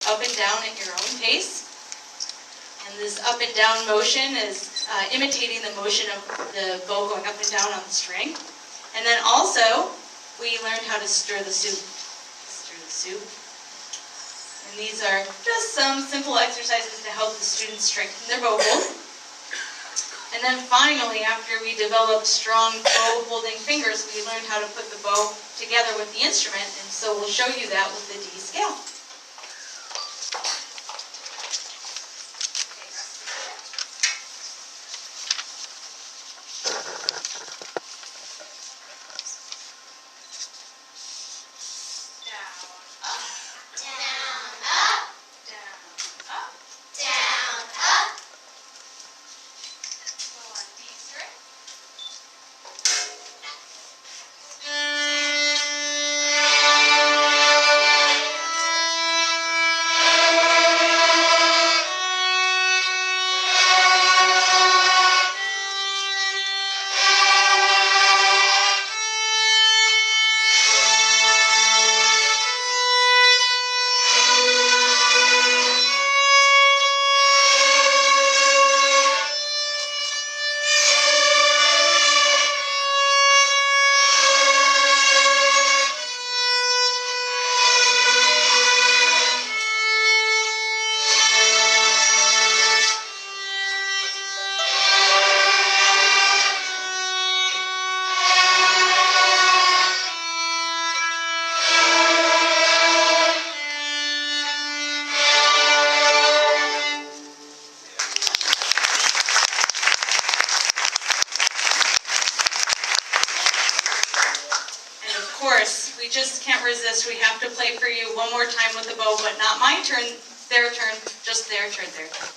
up and down at your own pace. And this up and down motion is imitating the motion of the bow going up and down on the string. And then also, we learned how to stir the soup. And these are just some simple exercises to help the students strengthen their bow hold. And then finally, after we developed strong bow holding fingers, we learned how to put the bow together with the instrument, and so we'll show you that with the D scale. We just can't resist. We have to play for you one more time with the bow, but not my turn, their turn, just their turn, their turn.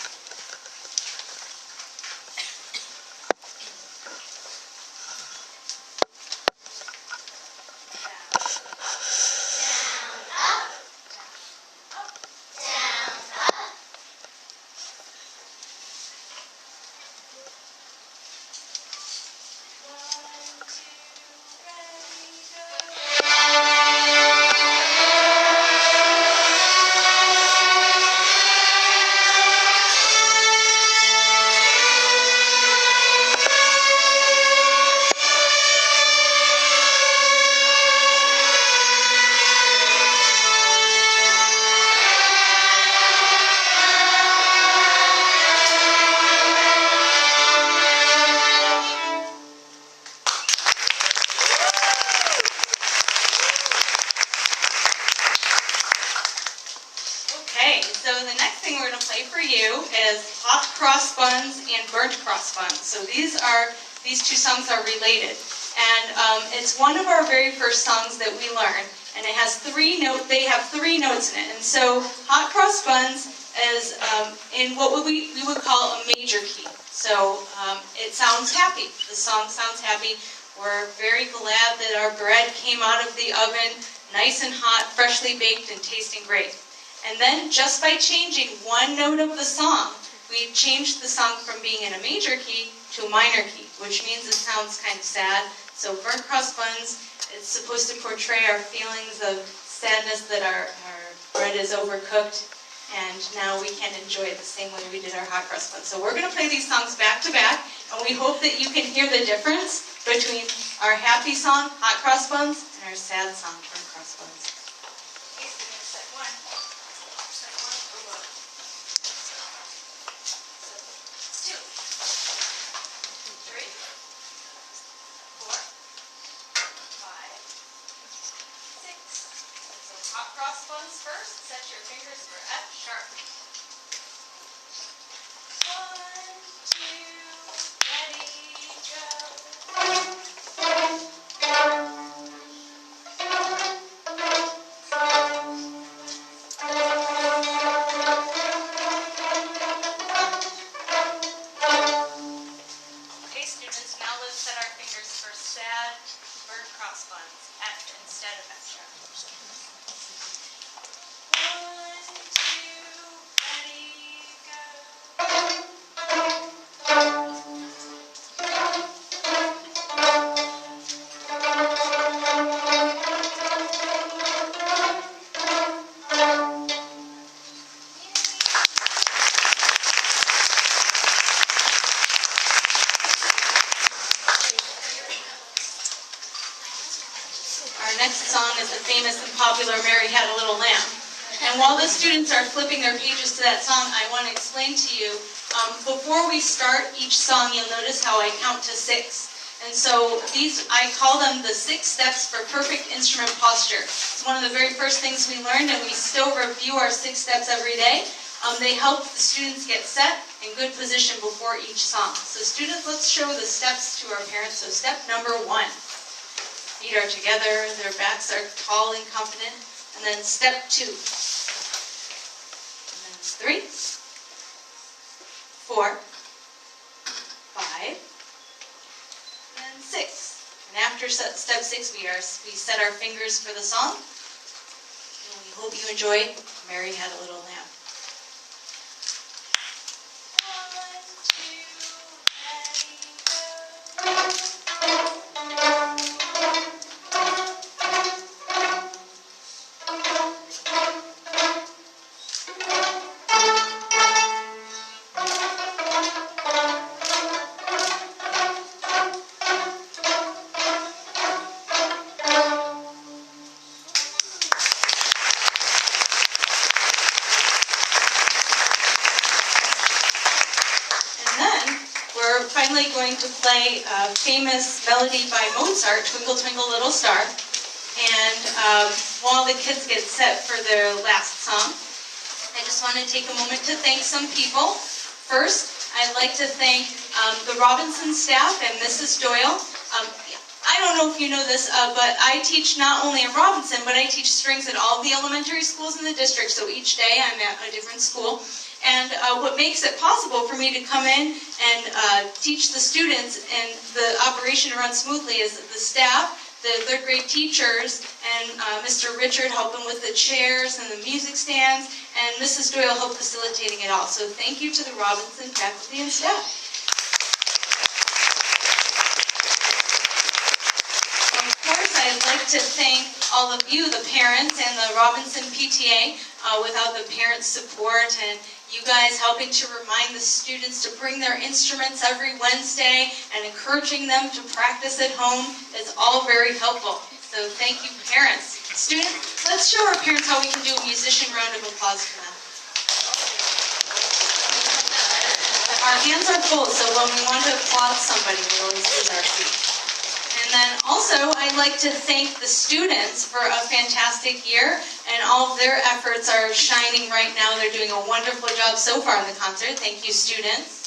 So the next thing we're going to play for you is Hot Cross Buns and Burnt Cross Buns. So these two songs are related. And it's one of our very first songs that we learned. And it has they have three notes in it. And so Hot Cross Buns is in what we would call a major key. So it sounds happy. The song sounds happy. We're very glad that our bread came out of the oven, nice and hot, freshly baked, and tasting great. And then, just by changing one note of the song, we changed the song from being in a major key to a minor key, which means it sounds kind of sad. So Burnt Cross Buns, it's supposed to portray our feelings of sadness that our bread is overcooked, and now we can't enjoy it the same way we did our Hot Cross Buns. So we're going to play these songs back to back, and we hope that you can hear the difference between our happy song, Hot Cross Buns, and our sad song, Burnt Cross Buns. Hot cross buns first. Set your fingers for F sharp. 1, 2, ready, go. famous and popular Mary Had a Little Lamb. And while the students are flipping their pages to that song, I want to explain to you, before we start each song, you'll notice how I count to 6. And so I call them the 6 steps for perfect instrument posture. It's one of the very first things we learned, and we still review our 6 steps every day. They help the students get set in good position before each song. So students, let's show the steps to our parents. So step number 1. Feet are together, their backs are tall and confident. And then step 2. And then 3, 4, 5, and then 6. And after step 6, we set our fingers for the song. And we hope you enjoy Mary Had a Little Lamb. 1, 2, we're finally going to play a famous melody by Mozart, Twinkle Twinkle Little Star. And while the kids get set for their last song, I just want to take a moment to thank some people. First, I'd like to thank the Robinson staff and Mrs. Doyle. I don't know if you know this, but I teach not only in Robinson, but I teach strings at all the elementary schools in the district, so each day I'm at a different school. And what makes it possible for me to come in and teach the students and the operation to run smoothly is the staff, the 3rd grade teachers, and Mr. Richard helping with the chairs and the music stands, and Mrs. Doyle helped facilitating it all. So thank you to the Robinson faculty and staff. Of course, I'd like to thank all of you, the parents and the Robinson PTA. Without the parents' support and you guys helping to remind the students to bring their instruments every Wednesday and encouraging them to practice at home, it's all very helpful. So thank you, parents. Students, let's show our parents how we can do a musician round of applause for them. Our hands are full, so when we want to applaud somebody, we always use our feet. And then also, I'd like to thank the students for a fantastic year, and all of their efforts are shining right now. They're doing a wonderful job so far in the concert. Thank you, students.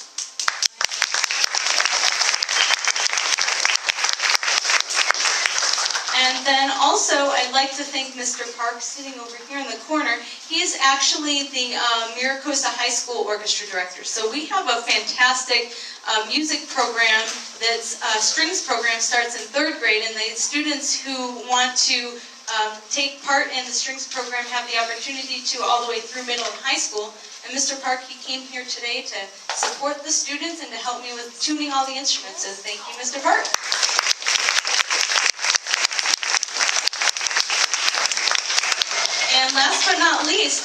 And then also, I'd like to thank Mr. Park, sitting over here in the corner. He's actually the Maricosta High School Orchestra Director. So we have a fantastic music program that's strings program starts in 3rd grade, and the students who want to take part in the strings program have the opportunity to all the way through middle and high school. And Mr. Park, he came here today to support the students and to help me with tuning all the instruments. So thank you, Mr. Park. And last but not least,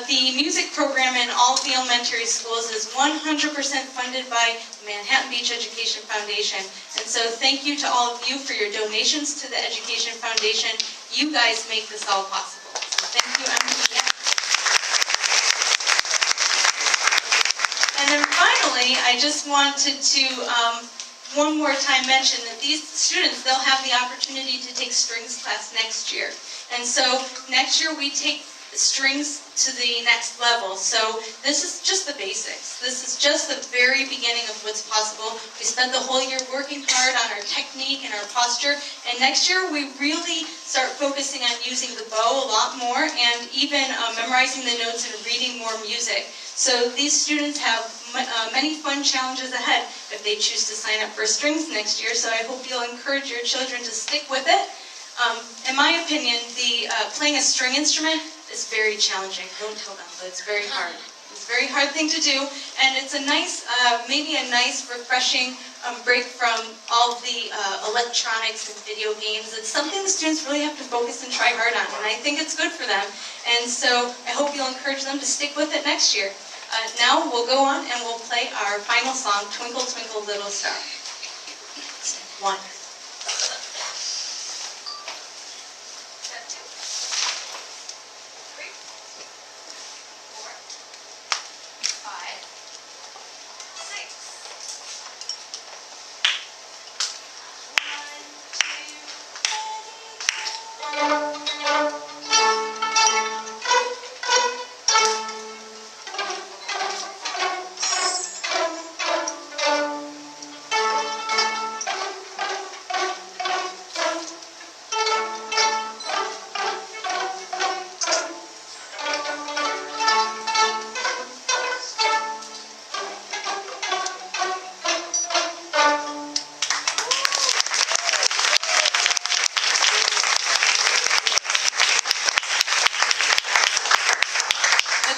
the music program in all of the elementary schools is 100% funded by the Manhattan Beach Education Foundation. And so thank you to all of you for your donations to the Education Foundation. You guys make this all possible. So thank you, MBF. And then finally, I just wanted to one more time mention that these students, they'll have the opportunity to take strings class next year. And so next year we take strings to the next level. So this is just the basics. This is just the very beginning of what's possible. We spent the whole year working hard on our technique and our posture. And next year we really start focusing on using the bow a lot more and even memorizing the notes and reading more music. So these students have many fun challenges ahead if they choose to sign up for strings next year. So I hope you'll encourage your children to stick with it. In my opinion, playing a string instrument is very challenging. Don't tell them, but it's very hard. It's a very hard thing to do, and it's a nice, maybe a nice, refreshing break from all the electronics and video games. It's something the students really have to focus and try hard on, and I think it's good for them. And so I hope you'll encourage them to stick with it next year. Now we'll go on and we'll play our final song, Twinkle Twinkle Little Star. 1. Step 2.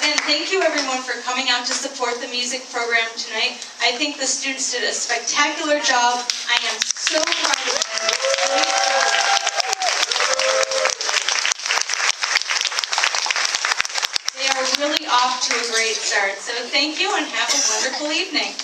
And thank you everyone for coming out to support the music program tonight. I think the students did a spectacular job. I am so proud of them. They are really off to a great start. So thank you and have a wonderful evening.